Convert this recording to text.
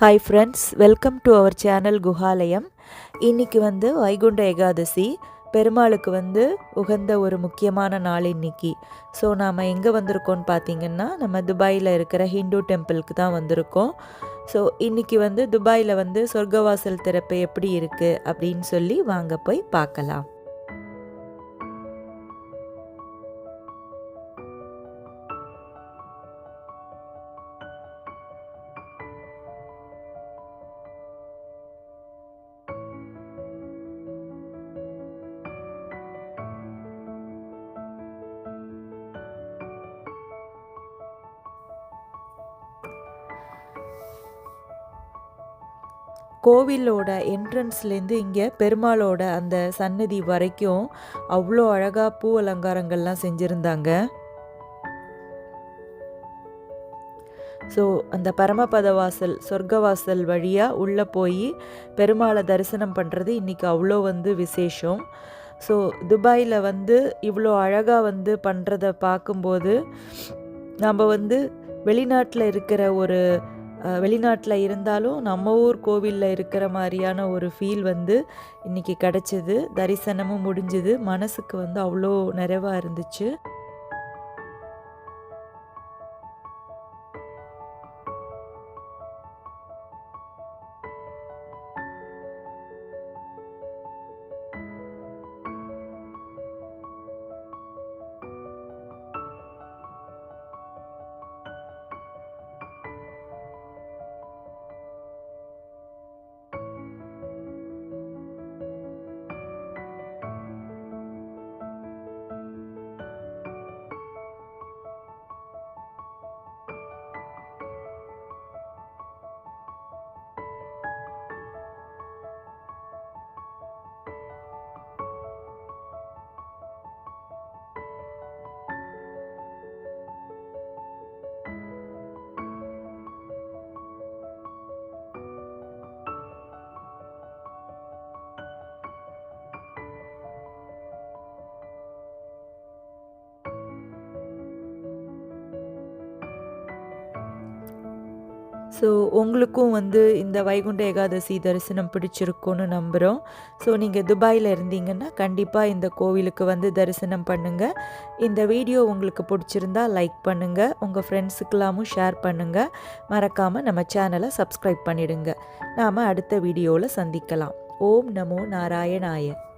Hi friends, welcome to our channel Guhalayam. இன்றைக்கி வைகுண்ட ஏகாதசி, பெருமாளுக்கு உகந்த ஒரு முக்கியமான நாள் இன்றைக்கி. ஸோ நாம் எங்கே வந்திருக்கோம்னு பார்த்திங்கன்னா, நம்ம துபாயில் இருக்கிற ஹிந்து டெம்பிளுக்கு தான் வந்திருக்கோம். ஸோ இன்றைக்கி துபாயில் சொர்க்கவாசல் திறப்பு எப்படி இருக்குது அப்படின்னு சொல்லி வாங்க போய் பார்க்கலாம். கோவிலோட என்ட்ரன்ஸ்லேருந்து இங்கே பெருமாளோட அந்த சன்னதி வரைக்கும் அவ்வளோ அழகாக பூ அலங்காரங்கள்லாம் செஞ்சுருந்தாங்க. ஸோ அந்த பரமபத வாசல், சொர்க்கவாசல் வழியாக உள்ளே போய் பெருமாளை தரிசனம் பண்ணுறது இன்றைக்கி அவ்வளோ விசேஷம். ஸோ துபாயில் இவ்வளோ அழகாக பண்ணுறத பார்க்கும்போது நம்ம வெளிநாட்டில் இருக்கிற வெளிநாட்டில் இருந்தாலும் நம்ம ஊர் கோவிலில் இருக்கிற மாதிரியான ஒரு ஃபீல் இன்றைக்கி கிடச்சிது. தரிசனமும் முடிஞ்சுது. மனசுக்கு அவ்வளோ நிறைவாக இருந்துச்சு. ஸோ உங்களுக்கும் இந்த வைகுண்ட ஏகாதசி தரிசனம் பிடிச்சிருக்குன்னு நம்புகிறோம். ஸோ நீங்கள் துபாயில் இருந்தீங்கன்னா கண்டிப்பாக இந்த கோவிலுக்கு தரிசனம் பண்ணுங்கள். இந்த வீடியோ உங்களுக்கு பிடிச்சிருந்தா லைக் பண்ணுங்கள், உங்கள் ஃப்ரெண்ட்ஸுக்கெல்லாமும் ஷேர் பண்ணுங்கள். மறக்காமல் நம்ம சேனலை சப்ஸ்கிரைப் பண்ணிடுங்க. நாம் அடுத்த வீடியோவில் சந்திக்கலாம். ஓம் நமோ நாராயணாய.